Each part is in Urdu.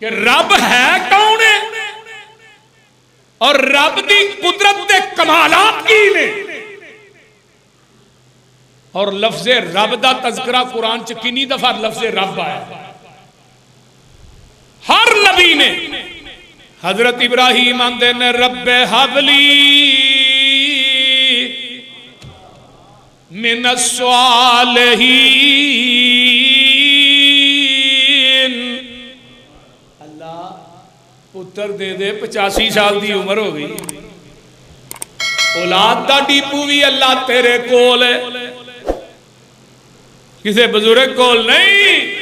کہ رب ہے کون ہے اور رب دی قدرت دے کمالات کی نے. اور لفظ رب دا تذکرہ قرآن چ کنی دفعہ لفظ رب آیا؟ ہر نبی نے. حضرت ابراہیم آندے نے رب حبلی من الصالحین. اللہ پتر دے دے. 85 سال دی عمر ہو گئی. اولاد دا ڈیپو بھی اللہ تیرے کول ہے، کسے بزرگ کول نہیں.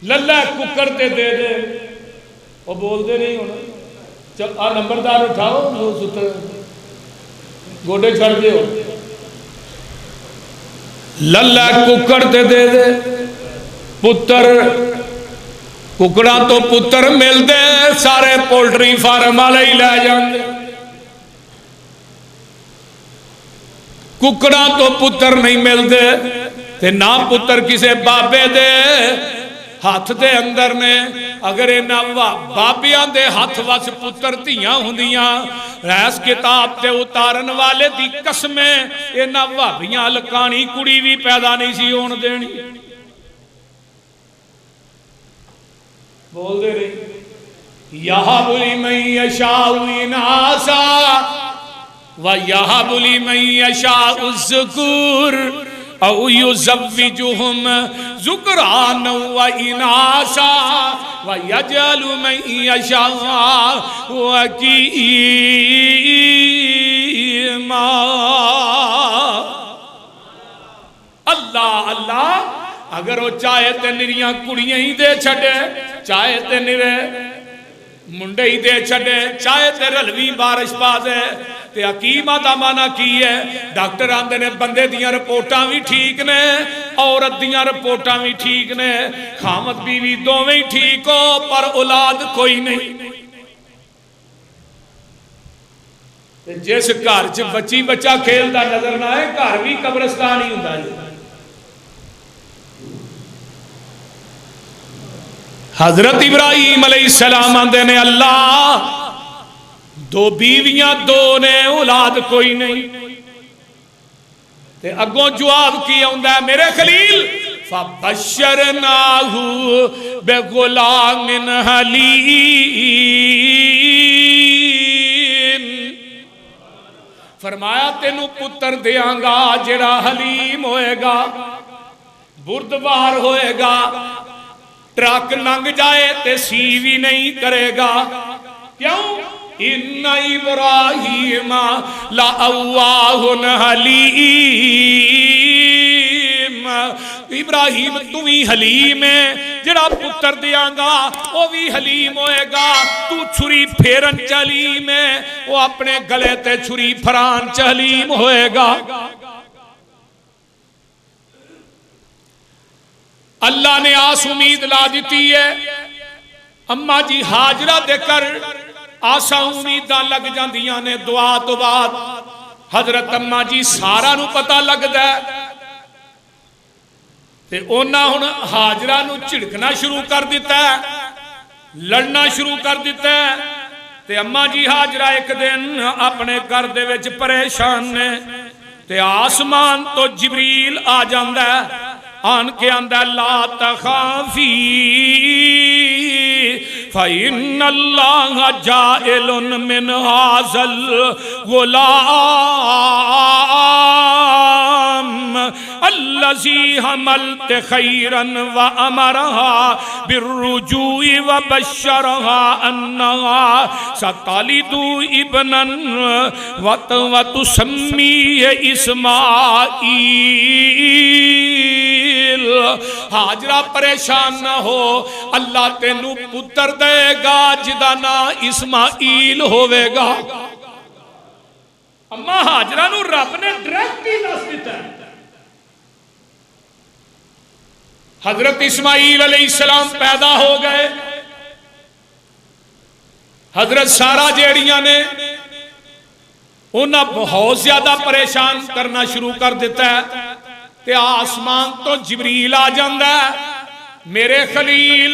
للہ ککر تے دے دے. وہ بول دے نہیں ہونا. چل آ نمبردار اٹھاؤ گوڈے چھڑ دے ہو. للہ ککر تے دے دے. پتر ککڑا تو پتر مل دے سارے پولٹری فارم والے ہی لے جاندے. ککڑا تو پتر نہیں مل دے تے نہ پتر کسے بابے دے ہاتھ دے اندر نے. اگر اینا بابیاں دے ہاتھ وس پتر تیاں ہوندیاں ریس کتاب تے اتارن والے دی قسمیں اینا بابیاں لکانی کڑی بھی پیدا نہیں سی ہون دینی. بول دے رہی یَحَبُ لِمَن یَشَاءُ اِنَاثًا وَیَحَبُ لِمَن یَشَاءُ الذُّکُورَ او یزوجہم ذکرانا واناثا ویجعل من یشاء عقیما. اللہ اللہ اگر وہ چاہے تے نریاں کڑیاں ہی دے چھڑے، چاہے تے نرے منڈے ہی دے چھڑے، چاہے تے رلوی بارش پا دے. تے حکیمہ دا معنی کی ہے؟ ڈاکٹر آندے نے بندے دیاں رپورٹاں بھی ٹھیک نے، عورت دیاں رپورٹاں بھی ٹھیک نے، خامد بیوی دوویں ٹھیک ہو پر اولاد کوئی نہیں. جس گھر چ بچی بچہ کھیلدا نظر نہ آئے گھر بھی قبرستان ہی ہوندا ہے. حضرت ابراہیم علیہ السلام آندے نے اللہ دو بیویاں دو نے اولاد کوئی نہیں. تے اگوں جواب کی آندا ہے میرے خلیل فَبَشَّرْنَاهُ بِغُلَامٍ حَلِيمٍ. فرمایا تینوں پتر دیاں گا جڑا حلیم ہوئے گا، بردبار ہوئے گا، ٹرک لنگ جائے تے سیوی نہیں کرے گا. کیوں؟ ان ابراہیم لأواہ حلیم. ابراہیم تمہیں حلیم ہے، جڑا پتر دیاں گا وہ بھی حلیم ہوئے گا. تو چھری پھیرن چلیم ہے، وہ اپنے گلے تے چھری پھران چلیم ہوئے گا. اللہ نے آس امید لا دیتی ہے. اماں جی حاجرہ دے کر آسا امیداں لگ جاندیاں نے. دعا تو بعد حضرت اماں جی سارا نو پتہ لگ دے تے اونا ہن حاجرہ نو چڑکنا شروع کر دیتا ہے، لڑنا شروع کر دیتا ہے. تے اماں جی حاجرہ ایک دن اپنے گھر دے وچ پریشان نے تے آسمان تو جبریل آ جاندا ہے. آن کے اندر لا تخافی فَإِنَّ اللَّهَ جَائِلٌ مِّنْ هَذَا الْغُلَامِ الَّذِي حَمَلْتَ خَيْرًا وَأَمَرَهَا بِالرُّجُوعِ وَبَشَّرَهَا أَنَّهَا سَتَلِدُ ابْنًا وَتُسَمِّيهِ إِسْمَاعِيلَ. حاجرہ پریشان نہ ہو، اللہ تینوں پتر دے گا جدا نا اسماعیل ہوئے گا. اما حاجرہ نو رب نے ڈائریکٹ ہی دس دیتا ہے. حضرت اسماعیل علیہ السلام پیدا ہو گئے. حضرت سارہ جیڑیاں نے انہاں بہت زیادہ پریشان کرنا شروع کر دیتا ہے. تے آسمان تو جبریل آ جاندہ ہے. میرے خلیل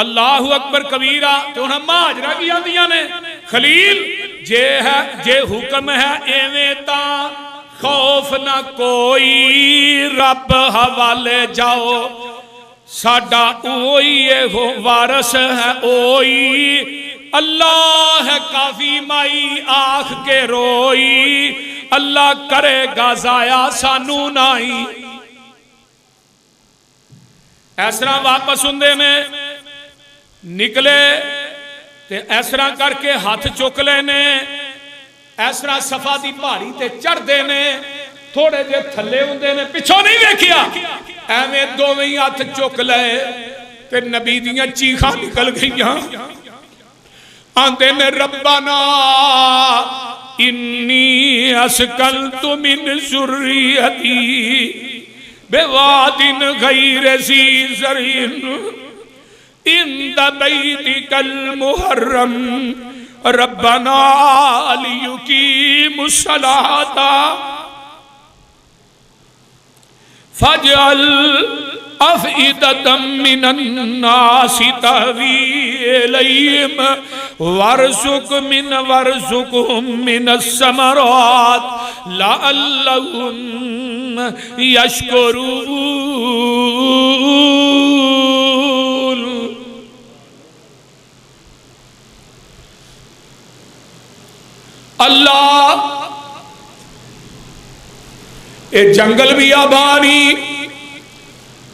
اللہ اکبر کبیرہ تو ہم ماجرہ کی آدیاں نے خلیل جے حکم ہے ایویں تا خوف نہ کوئی رب حوالے جاؤ ساڈا اوئی ہو وارث ہے اوئی اللہ ہے کافی مائی آنکھ کے روئی اللہ کرے گا ضائع سانو نائی اس طرح واپس ہوندے نے نکلے تے اس طرح کر کے ہاتھ چک لینے اس طرح صفا دی پہاڑی تے چڑھ دینے تھوڑے جے تھلے ہوندے نے پچھوں نہیں دیکھیا ایویں دوویں ہاتھ چک لے تے نبی دیاں چیخاں نکل گئیاں آندے نے ربنا انی اسکنت من ذریتی بواد غیر ذی زرع عند بیتک المحرم ربنا لیقیموا الصلاۃ فاجعل افئدة من الناس تهوی الیہم وارزقهم من الثمرات لعلهم یشکرون اللہ اے جنگل بھی آبانی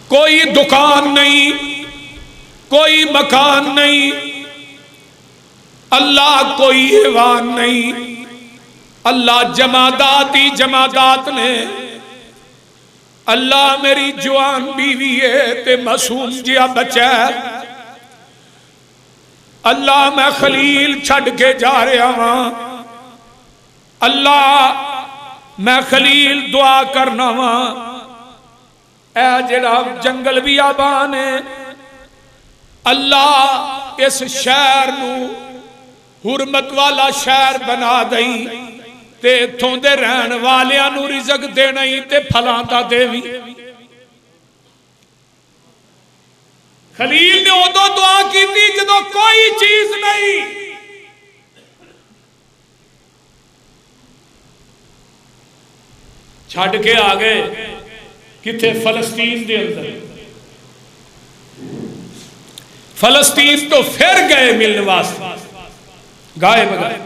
کوئی دکان نہیں کوئی مکان نہیں اللہ کوئی حیوان نہیں اللہ جمادات ہی جمادات نے اللہ میری جوان بیوی ہے تے معصوم جیا بچہ ہے اللہ میں خلیل چھڑ کے جا رہا ہاں اللہ میں خلیل دعا کرنا ہاں اے جڑا جنگل بھی آبان ہے اللہ اس شہر نو حرمت والا شہر بنا دئی تے اتھوں دے رہن والیاں نو رزق دینئی تے پھلاں دا دیوی خلیل نے ادو دعا کی تھی جدو کوئی چیز نہیں چھڑ کے آگے کتھے فلسطین دے اندر فلسطین تو پھر گئے ملنے واسطے گائے بگائے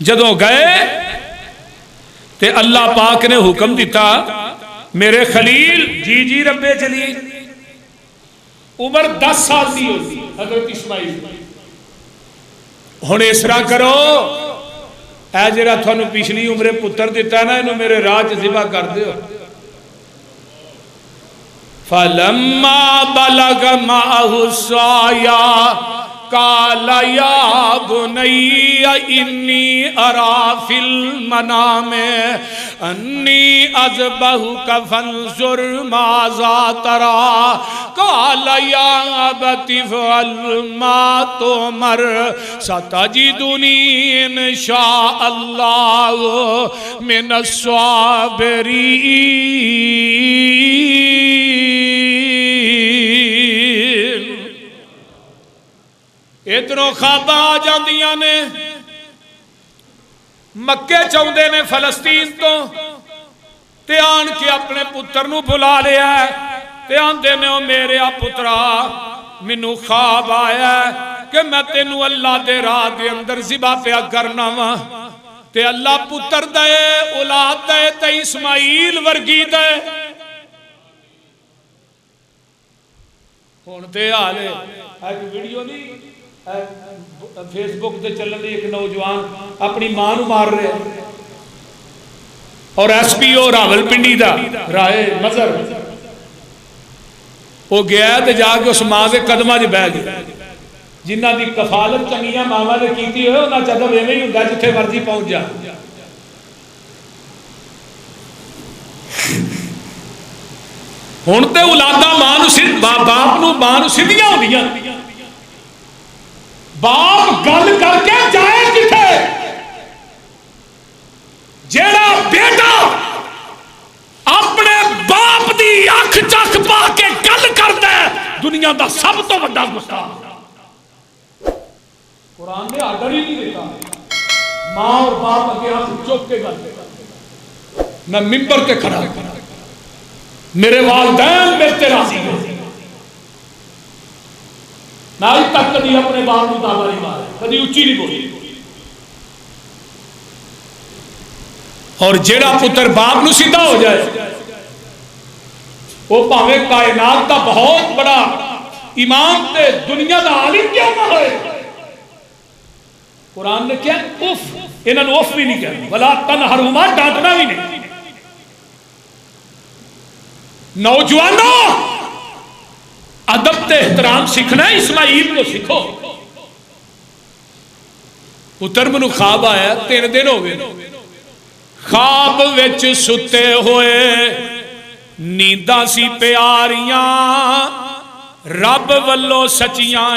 جدوں گئے تے اللہ پاک نے حکم دیتا میرے خلیل جی ربے جلیل عمر 10 سال دی ہوتی حضرت اسماعیل ہن اس طرح کرو اے جڑا تھانو پچھلی عمرے پتر دیتا نا انہوں میرے راج ذبح کر دیو فَلَمَّا بَلَغَ مَعَهُ السَّعْيَ قَالَ يَا بُنَيَّ إِنِّي أَرَى فِي الْمَنَامِ أَنِّي أَذْبَحُكَ فَانظُرْ مَاذَا تَرَى قَالَ يَا أَبَتِ افْعَلْ مَا تُؤْمَرُ سَتَجِدُنِي إِنْ شَاءَ اللَّهُ مِنَ الصَّابِرِينَ ادھروں خواباں آ جاندیاں نے مکے چاہندے نے فلسطین تو تے آن کے اپنے پتر نو بلا لیا ہے تے آندے نے او میرے پترا منو خواب آیا ہے کہ میں تینو اللہ دے راہ دے اندر ذبح پیا کرنا وا تے اللہ پتر دے اولاد دے تے اسماعیل ورگی دے ہون تے آلے ایک ویڈیو نہیں فیس بک تے چلن دی ایک نوجوان اپنی ماں نو مار رہے اور ایس پی او راول پنڈی دا رائے مظہر وہ گیا تے جا کے اس ماں دے قدمہ جے بہ گیا جنہ دی کفالت چنگیاں ماما نے کیتی ہوئے انہاں چاہتا ایویں ہی ہوندا جتھے مرضی پہنچ جا ہن تے اولاداں ماں نو باپ نو ماں نو سیدھیاں ہوندیاں باپ گل کر کے جائے کتھے جیڑا بیٹا اپنے باپ دی اکھ چکھ پا کے گل کردا ہے دنیا دا سب تو بڑا گستاخ قرآن نے آرڈر ہی نہیں دیتا ماں اور باپ اگے ہاتھ چوک کے گل میں ممبر تے کھڑا میرے والدین میرے تے راضی ہیں میں آج تک کبھی اپنے باپ کو تالا نہیں مارا کبھی اچھی نہیں بولی اور جیڑا پتر باپ نو سیدھا ہو جائے وہ پاوے کائنات دا بہت بڑا امام تے دنیا دا عالم کیوں نہ ہوئے قرآن نے کیا اف انہوں نے اف بھی نہیں کہنا ولا تنہرہما ڈانٹنا بھی نہیں نوجوانوں ادب تے احترام سیکھنا ہے اسماعیل کو سیکھو پتر منو خواب آیا 3 دن ہو گئے خواب وچ ستے ہوئے نینداں سی پیاریاں رب والو سچیاں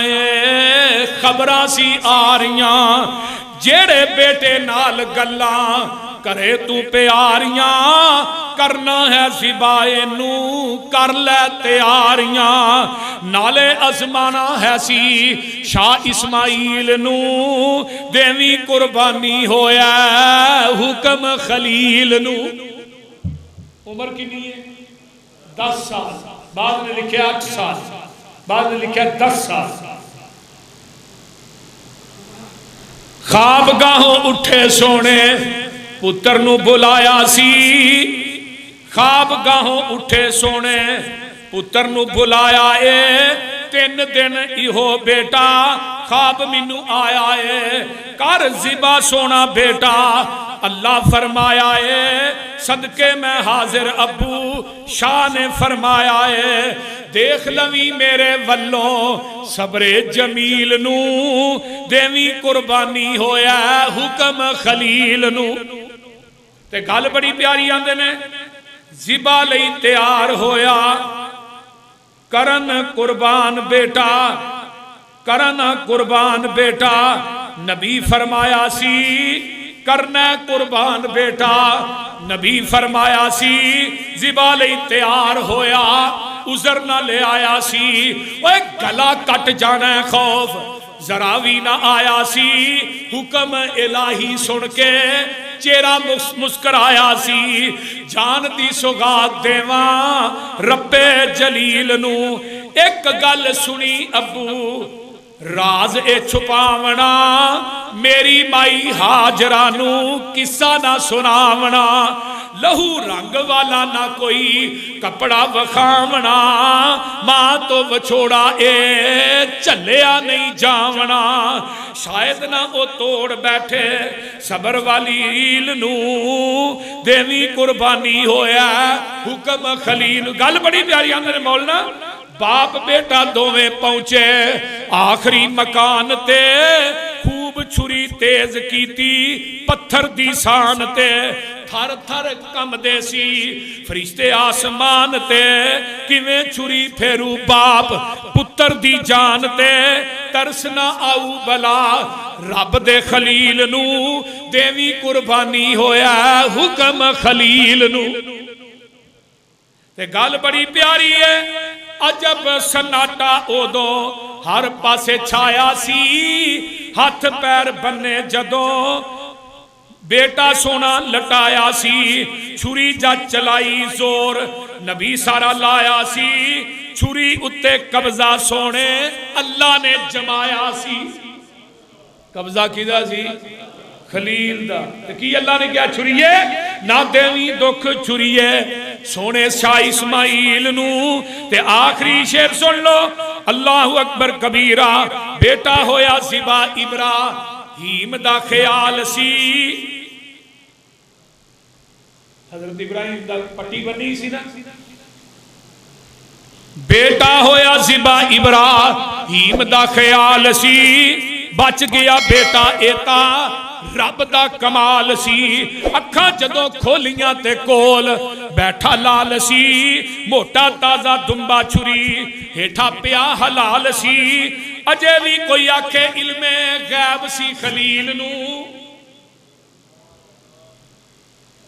خبراں سی آ رہیاں جیڑے بیٹے نال گلاں کرے تو پیاریاں کرنا ہے زبائے نو کر لے تیاریاں نالے ازمانا ہے سی شاہ اسماعیل نو دیوی قربانی ہویا حکم خلیل نو عمر کی نہیں ہے 10 سال بعد نے لکھے 8 سال بعد نے لکھے 10 سال خواب گاہوں اٹھے سونے پتر نو بلایا سی خواب گاہوں اٹھے سونے پتر نو بلایا 3 دن ایہو بیٹا خواب مینو آیا کر ذبح سونا بیٹا اللہ فرمایا صدقے میں حاضر ابو شاہ نے فرمایا دیکھ لوی میرے والوں صبر جمیل نو دیوی قربانی ہویا حکم خلیل نو تے گل بڑی پیاری آندے نے ذبح لئی تیار ہویا کرن قربان بیٹا کرن قربان بیٹا نبی فرمایا سی کرنا قربان بیٹا نبی فرمایا سی ذبح لئی تیار ہویا عذر نہ لے آیا سی اوے گلا کٹ جانا ہے خوف ذرا بھی نہ آیا سی حکم الہی سن کے چہرہ مسکرایا سی جان دی سوگات دیواں رب جلیل نو ایک گل سنی ابو راز اے چھپاونا میری مائی ہاجرانو قصہ نہ سناونا لہو رنگ والا نہ کوئی کپڑا وکھاونا ماں تو وچھوڑا چلیا نہیں جاونا شاید نہ وہ توڑ بیٹھے صبر والی نو دیوی قربانی ہویا حکم خلیل گل بڑی پیاری آندے نے مولانا باپ بیٹا دوویں پہنچے آخری مکان تے خوب چھری تیز کیتی پتھر دی سان تے تھر تھر کم دے سی فرشتے آسمان تے کیویں چھری پھیرو باپ پتر دی جان تے ترس نہ آؤ بلا رب دے خلیل نو دیوی قربانی ہویا حکم خلیل نو تے گل بڑی پیاری ہے عجب سناٹا اودو ہر پاسے چھایا سی ہاتھ پیر بننے جدوں بیٹا سونا لٹایا سی چھری جا چلائی زور نبی سارا لایا سی چھری اتے قبضہ سونے اللہ نے جمایا سی قبضہ کیدا سی خلیل دا کی اللہ نے کیا چھریے نہ دیوی دکھ چھریے سونے شاہ اسماعیل نو تے آخری شیر سن لو اللہ اکبر کبیرہ بیٹا ہویا ذبح ابراہیم دا خیال سی حضرت ابراہیم دا پٹی بنی سی نا بیٹا ہویا ذبح ابراہیم دا خیال سی بچ گیا بیٹا ایتا رب دا کمال سی اکھاں جدوں کھولیاں تے کول بیٹھا لال سی موٹا تازہ دمبا چھری ہیٹھا پیا حلال سی اجے بھی کوئی آکھے علم غیب سی خلیل نو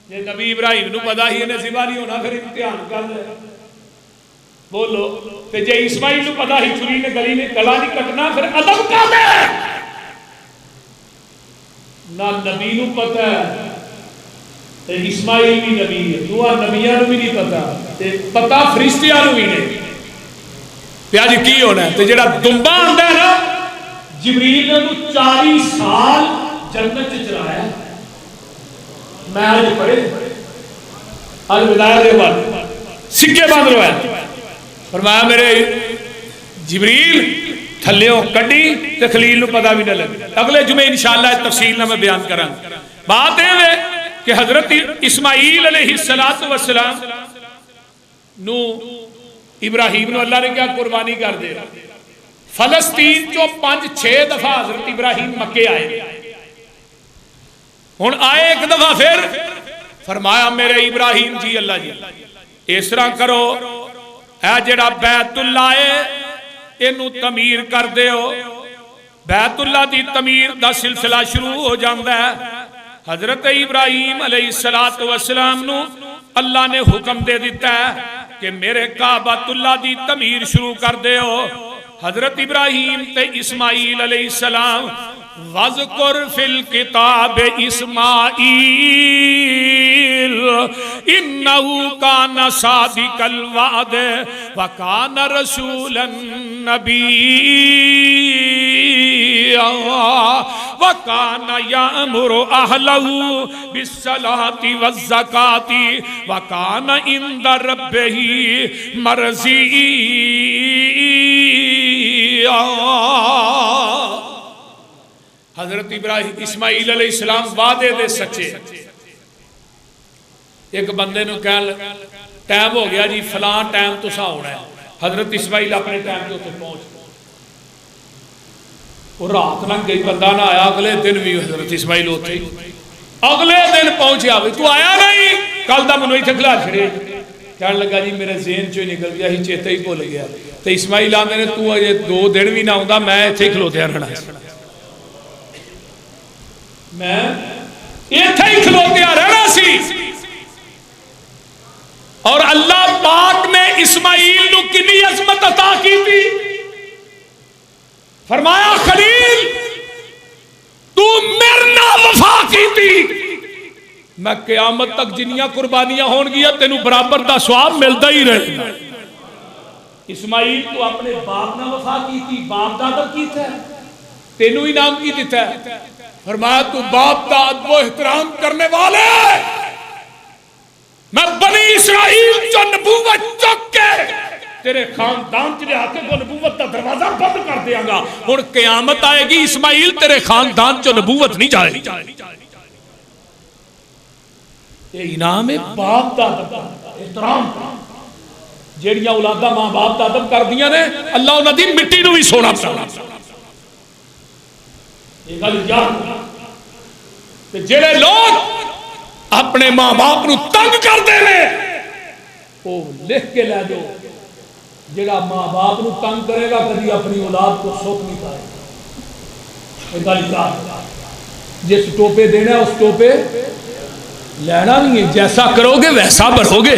یہ نبی ابراہیم نو پتا ہی انہیں ذبح نہیں ہونا پھر امتحان کر لے بولو تے جے اسماعیل نو پتا ہی چھری نے گلی نے گلا نہیں کٹنا پھر ادب کا دے نہ نبی نو پتا ہے تے اسماعیل بھی نبی ہے دعا نبیاں نو بھی نہیں پتا تے پتا فرشتیاں نو بھی نہیں پیا جی کی ہونا ہے تے جڑا دمبا آندا ہے نا جبریل نے 40 سال جنت چ چلایا میں آج پڑھے الوداع دے بعد سکے باندھ رہا فرمایا میرے جبریل تھلیوں کڈی تے خلیل نو پتہ بھی نہ لگے اگلے جمعے انشاءاللہ تفصیل نہ میں بیان کراں بات ہے کہ حضرت اسماعیل علیہ السلام نو ابراہیم نو اللہ نے کیا قربانی کر دے فلسطین چو 5-6 دفعہ حضرت ابراہیم مکے آئے ہن آئے ایک دفعہ پھر فرمایا میرے ابراہیم جی اللہ جی اس طرح کرو اے جڑا بیت اللہ ہے اینو تعمیر کر دیو بیت اللہ دی تعمیر دا سلسلہ شروع ہو جاندا ہے حضرت ابراہیم علیہ السلام نو اللہ نے حکم دے دیتا ہے کہ میرے کعبۃ اللہ دی تعمیر شروع کر دیو حضرت ابراہیم تے اسماعیل علیہ السلام وَذْكُرْ فِي الْكِتَابِ إِسْمَاعِيلَ إِنَّهُ كَانَ صَادِقَ الْوَعْدِ وَكَانَ رَسُولًا نَبِيًّا وَكَانَ يَأْمُرُ أَهْلَهُ بِالصَّلَاةِ وَالزَّكَاةِ وَكَانَ عِندَ رَبِّهِ مَرْضِيًّا حضرت ابراہیم اسماعیل علیہ السلام وعدے دے سچے ایک بندے نو کہل ٹائم ہو گیا جی فلاں ٹائم تو سا ہونا ہے حضرت اسماعیل اپنے ٹائم تو پہنچ اور رات نہ گئی بندہ نہ آیا اگلے دن بھی حضرت اسماعیل ہوتے اگلے دن پہنچیا بھی تو آیا نہیں کل دا منوئی تھکلا چھڑے کہنے لگا جی میرے ذہن چو نکل گیا ہی چیتے ہی بھول گیا تو اسماعیل آ میرے تو یہ 2 دن بھی نہ ہوندا میں ایتھے کھلوتے رہنا میں ایتھے ہی کھلوتے رہنا سی اور اللہ پاک نے اسماعیل نو کتنی عظمت عطا کی تھی فرمایا خلیل تو میرے نال وفا کی تھی میں قیامت تک جنیاں قربانیاں ہون گیا تینوں برابر دا ثواب ملتا ہی رہے اسماعیل تو اپنے باپ نہ وفا کی تھی باپ دادا کی تھا تینوں ہی نام کی دیتا ہے فرمایا تو باپ دا ادب و احترام کرنے والے میں بنی اسرائیل جو نبوت چک کے تیرے خاندان چلے آکے وہ نبوت دا دروازہ بند کر دیا گا اور قیامت آئے گی اسماعیل تیرے خاندان جو نبوت نہیں جائے یہ انعام ہے باپ دا احترام جیڑیاں اولادہ ماں باپ دا ادب کر دیا نے اللہ انہوں دی مٹی نو بھی سونا پڑا جڑے لوگ اپنے ماں باپ نو تنگ کر دے وہ لکھ کے لے دو جڑا ماں باپ نو تنگ کرے گا کبھی اپنی اولاد کو سوکھ نہیں پائے گا جس ٹوپے دینا ہے اس ٹوپے لینا نہیں ہے جیسا کرو گے ویسا بڑھو گے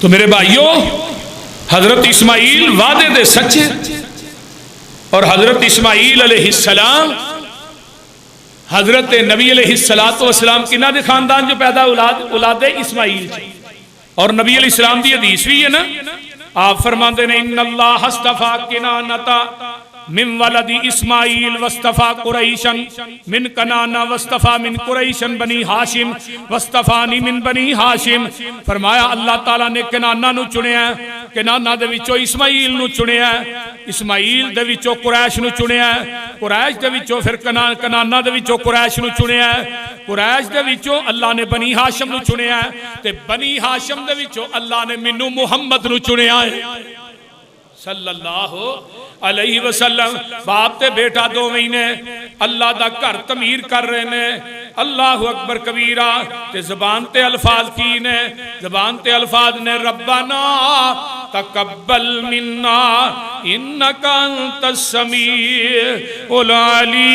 تو میرے بھائیوں حضرت اسماعیل وعدے دے سچے اور حضرت اسماعیل علیہ السلام حضرت نبی علیہ السلام کی نہ دے خاندان جو پیدا اولاد اسماعیل اور نبی علیہ السلام دی حدیث بھی ہے نا آپ فرماتے ہیں ان اللہ اصطفیٰ کنانتا من ولد اسماعیل واصطفیٰ قریشن من کنانا واصطفیٰ من قریشن بنی ہاشم واصطفانی من بنی ہاشم فرمایا اللہ تعالیٰ نے کنانا نو چنیا ہے کنانا دے وچوں اسماعیل نو چنیا ہے اسماعیل دے وچوں قریش نو چنیا ہے قریش دے وچوں پھر کنانا دے وچوں قریش نو چنیا ہے قریش دے وچوں اللہ نے بنی ہاشم نو چنیا ہے تے بنی ہاشم دے وچوں اللہ نے منو محمد نو چنیا ہے صلی اللہ علیہ وسلم باپ تے بیٹا دو مہینے اللہ دا گھر تعمیر کر رہے نے اللہ اکبر کبیرہ تے زبان تے الفاظ کی نے زبان تے الفاظ نے ربنا تقبل منا انکا انت السمیع العلیم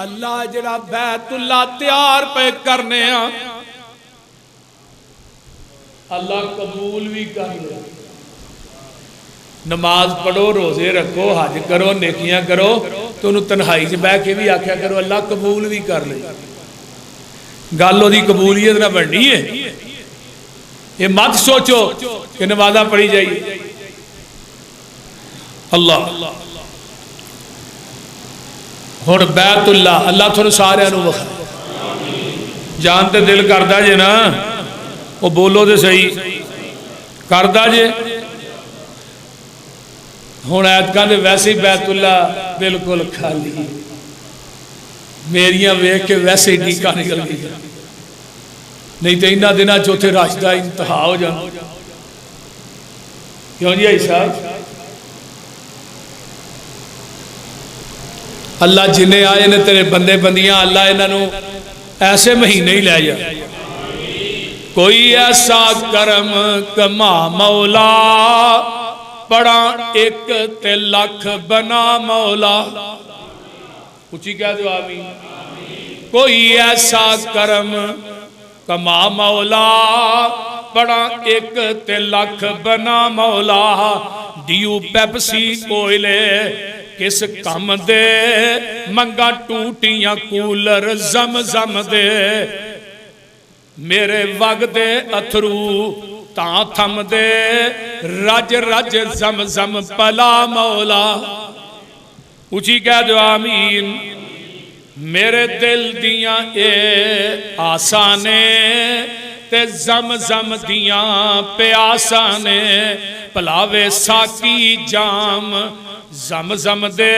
اللہ جڑا بیت اللہ تیار پہ کرنے ہیں اللہ قبول بھی کر لے. نماز پڑھو، روزے رکھو، حج کرو، نیکیاں کرو، تو انہوں تنہائی سے بہ کے بھی آکھیا کرو اللہ قبول بھی کر لے. گل دی قبولیت نہ بڑھنی ہے. یہ مت سوچو کہ نمازاں پڑھی جائیے. اللہ ہن بیت اللہ اللہ تھوڑے سارے نو وکھا جان تے دل کردا جے نا وہ بولو تے صحیح کردا جے. ہن ایتکاں دے ویسے ہی بیت اللہ بالکل خالی میریاں ویکھ کے ویسے ہی ڈیکا نکل گئی. نہیں تو انہاں دناں چوتھے راشدہ انتہا ہو جانا. کیوں جی صاحب اللہ جنہیں آئے نے تیرے بندے بندیاں اللہ انہوں ایسے مہینے ہی لے جا. کوئی ایسا کرم کما مولا پڑا ایک تے لکھ بنا مولا. اچھی کہہ دو آمین. کوئی ایسا کرم کما مولا پڑا ایک تے لکھ بنا مولا. دیو پیپسی کوئلے کس کم دے منگا ٹوٹیاں کولر زم زم دے. میرے وگ دے اتھرو تاں تھم دے رج رج زم زم پلا مولا. اچھی کہہ دو آمین. میرے دل دیاں اے آسانے تے زم زم دیاں پیاسانے. پلاوے ساکی جام زم زم دے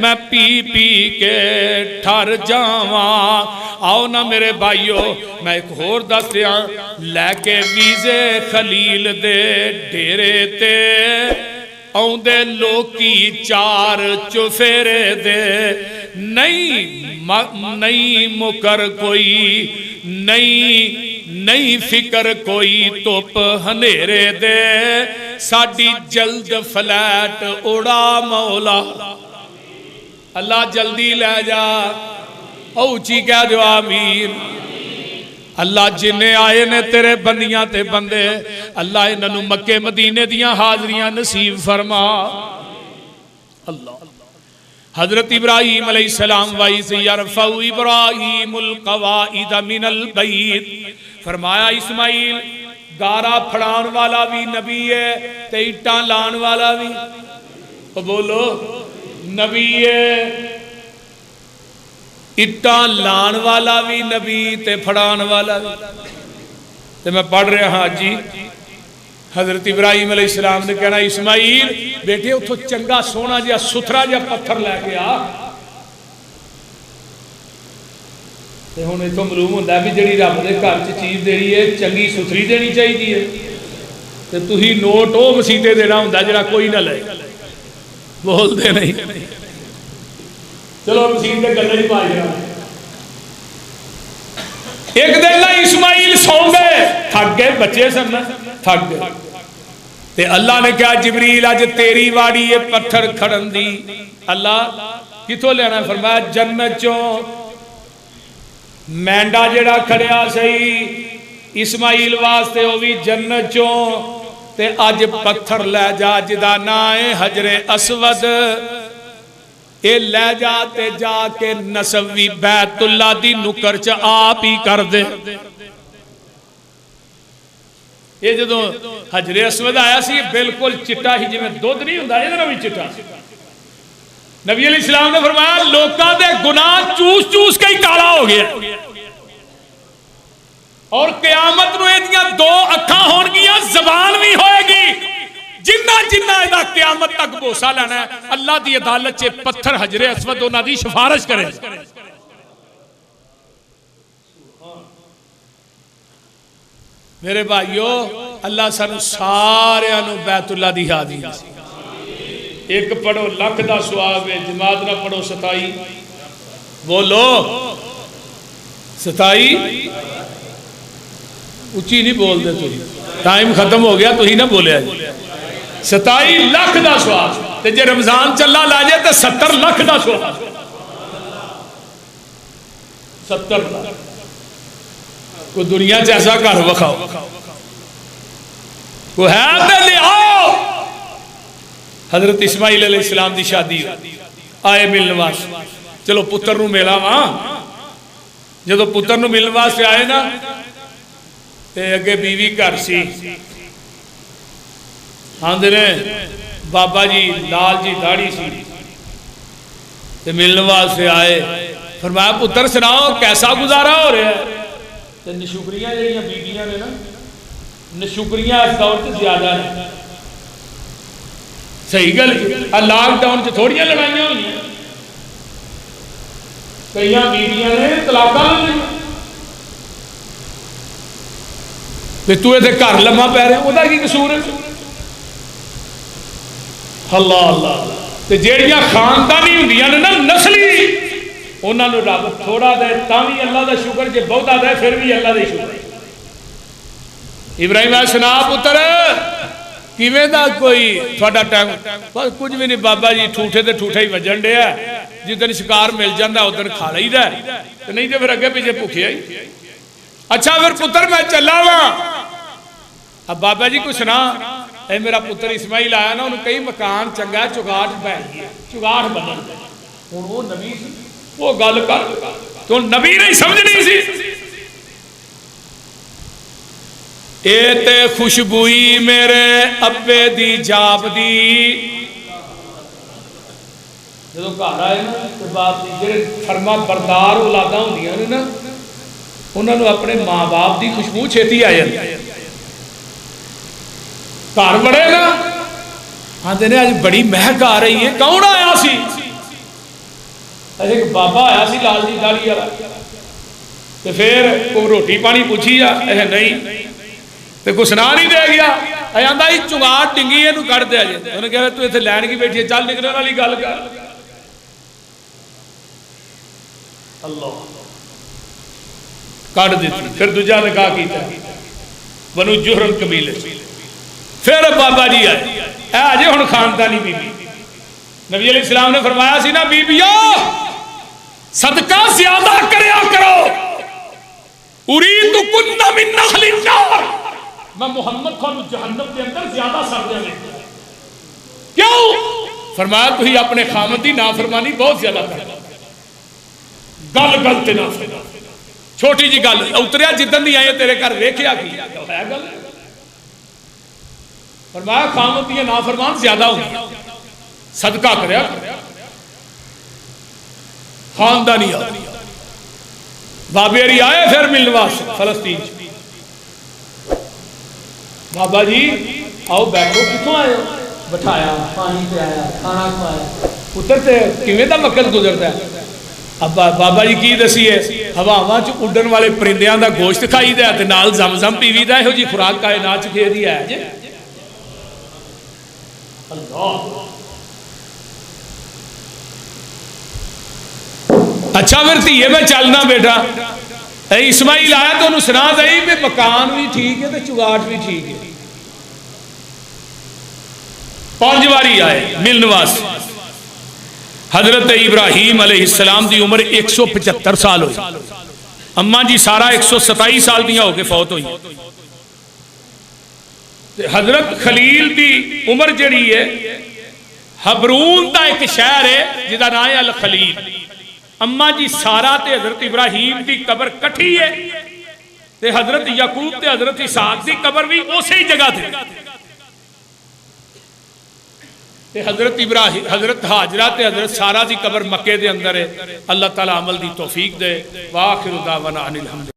میں پی پی کے ٹھر جاواں. آؤ نا میرے بھائیو میں ایک اور دستیاں لے کے ویزے خلیل دے ڈیرے تے آؤندے لوکی چار چفیرے دے. نہیں مکر کوئی نہیں فکر کوئی توپ ہنیرے دے. ساڑی جلد فلیٹ اڑا مولا. اللہ جلدی لے جا. اوچی کہہ دو آمین. اللہ جنہیں آئے نے تیرے بندیاں تے بندے اللہ انہوں مکے مدینے دیاں حاضریاں نصیب فرما. اللہ حضرت ابراہیم علیہ السلام وَإِذْ يَرْفَعُ إِبْرَاهِيمُ الْقَوَاعِدَ مِنَ الْبَيْتِ. فرمایا اسماعیل گارا پھڑان والا بھی نبی ہے تے اٹاں لان والا بھی بولو نبی ہے. اٹاں لان والا بھی نبی تے پھڑان والا بھی. تے میں پڑھ رہا ہاں جی حضرت ابراہیم علیہ السلام نے کہنا اسماعیل بیٹے اتھو چنگا سونا جا ستھرا جا پتھر لے کے آ. تے ہن ایتھوں معلوم ہوندا ہے کہ جڑی رب دے گھر چ چیز دینی ہے چنگی ستھری دینی چاہیے تے تسی نوٹ او مسیتے دینا ہوندا جڑا کوئی نہ لے. بول دے نہیں. چلو مسیت دے گلے ہی پا جا. ایک دن لا اسماعیل سو گئے تھک گئے بچے سن تھک گئے تے اللہ نے کہا جبریل اج تیری واڑی یہ پتھر کھڑن دی. اللہ کتوں لینا ہے؟ فرمایا جنت چوں مینڈا جڑا کھڑیا سہی اسماعیل واسطے وہ بھی جنت چوں تے اج پتھر لے جا جدا نائے حجر اسود. اے لے جاتے جا کے نسوی بیت اللہ دی نکر چا آپ ہی کر دے. یہ جدو حجر اسود آیا سی بالکل چٹا ہی جی میں دودھ نہیں ہوندہ یہ دنوں بھی چٹا. نبی علیہ السلام نے فرمایا لوکاں دے گناہ چوس چوس کے ہی کالا ہو گیا اور قیامت نو ایدیاں دو اکھاں ہون گیا زبان بھی ہوئے گی. جنہ جنہ ایدہ قیامت تک بوسا لینا ہے اللہ دی عدالت چے پتھر حجر اسود ہونا دی شفارش کرے. میرے بھائیو اللہ سانو سارے انو بیت اللہ دی حاضری. ایک پڑھو لکھ دا سواب ہے جماعت نہ پڑھو 27. بولو 27 اچھی نہیں بول دے تو ٹائم ختم ہو گیا تو ہی نہ بولے 27 لاکھ دا سواب تے جے رمضان چلا لا جائے تے 70 لاکھ دا سواب. 70 لاکھ کوئی دنیا جیسا گھر وکھاؤ کوئی ہے تے لے آؤ. حضرت اسماعیل علیہ السلام دی شادی آئے ملنے واسطے. چلو پتر نو ملا وہاں جدو پتر نو ملنے واسطے آئے نا تے اگے بیوی گھر سی. آندے نے بابا جی لال جی داڑھی سی تے ملنے واسطے آئے. فرمایا پتر سناؤ کیسا گزارا ہو رہا ہے. تے نشکریاں جہاں بیویاں نے نا نشکریاں اس دور سے زیادہ ہیں. صحیح گل لاک ڈاؤن چ تھوڑیاں لڑائیاں ہوئی ہیں. کئی بیویاں نے طلاقاں لے تو یہ گھر لمحہ پی رہے وہ کی قصور ہے. اللہ اللہ تے جیڑیاں خاندانی ہوندیاں نے نا نسلی انہاں نو رب تھوڑا دے تاں بھی اللہ دا شکر جے بہتا دے پھر بھی اللہ دا شکر. ابراہیم علیہ السلام پتر کیویں دا کوئی تھوڑا ٹائم بس کچھ بھی نہیں بابا جی ٹھوٹے تے ٹھوٹا ہی وجن ڈیا جس دن شکار مل جاندہ اس دن کھا لئی دا نہیں تے پھر اگے پیچھے بھوکے آئی. اچھا پھر پتر میں چلا ہوا. اب بابا جی کو سنا اے میرا پتر اسماعیل آیا نا انہوں کئی مکان چنگا چگاٹ پہ گیا چگاٹ بدل دے ہوں وہ نبی سی وہ گل کر تو نبی نہیں سمجھنی سی. اے تے خوشبوئی میرے ابے دی جاب دی جدو گھر آئے نا تو باپ دی جڑے فرما بردار اولاداں ہوندیاں نے نا انہاں نوں اپنے ماں باپ دی خوشبو چھیتی آ جاندی. گھر بڑے نا آندے نے اج بڑی مہک آ رہی ہے. کون آیا سی؟ ایک بابا آیا سی لال جی داڑھی والا. تے پھر کوئی روٹی پانی پوچھی آ نہیں تے کوئی سنا نہیں دے گیا. آندا ہی چنگاٹ ڈنگی اینوں کڈ دے جے. انہوں نے کہا تو ایتھے لین کی بیٹھی ہے چل نکلنے والی گل کر. اللہ کڈ دیتی. پھر دوجا نکاح کیتا بنو جہرم قبیلے. پھر بابا جی آئے اے آجے ہن خاندانی بی بی. نبی علیہ السلام نے فرمایا سی نا بی بیو صدقہ زیادہ کریا کرو. اريد كن من نخل النار میں محمد کو جہنم کے اندر زیادہ سردیاں لے. کیوں؟ فرمایا تو ہی اپنے خامد دی نافرمانی بہت زیادہ کرتا. گل گل تے نافرمانی چھوٹی جی گل اتریا جدن دی آئے تیرے گھر ویکھیا کی ہے گل. فرمایا خامد دی نافرمان زیادہ ہوگی صدقہ کریا خاندانی آ. بابے علی آئے پھر ملواس فلسطین. بابا جی آؤ بیٹھو کتوں آئے ہو؟ بٹھایا پانی پہ آیا کھانا کھایا. پتر تے کیویں دا وقت گزرتا ہے. اب بابا جی کی دسی ہے ہواواں چ اڈن والے پرندیاں دا گوشت کھائی دا تے نال زمزم پیوی دا. ایہو جی خوراک کائنات چ کھے دی ہے جی. اللہ اچھا پھر تیے میں چلنا بیٹا. اسماعیل آیا تو انہوں سنا دئی کہ مکان بھی ٹھیک ہے تو چگاٹ بھی ٹھیک ہے. 5 باری آئے ملن واسطے. حضرت ابراہیم علیہ السلام دی عمر 175 سال ہوئی. اماں جی سارا 127 سال دیاں ہو کے فوت ہوئی. حضرت خلیل دی عمر جڑی ہے حبرون دا ایک شہر ہے جدا نام ہے الخلیل. اماں جی سارا تے حضرت ابراہیم دی قبر کٹھی ہے تے حضرت یعقوب تے حضرت اسحاق دی قبر بھی اسی جگہ تھے. تے حضرت ابراہیم حضرت حاجرہ تے حضرت سارا دی قبر مکے دے اندر ہے. اللہ تعالی عمل دی توفیق دے. وآخر دعوانا ان الحمد.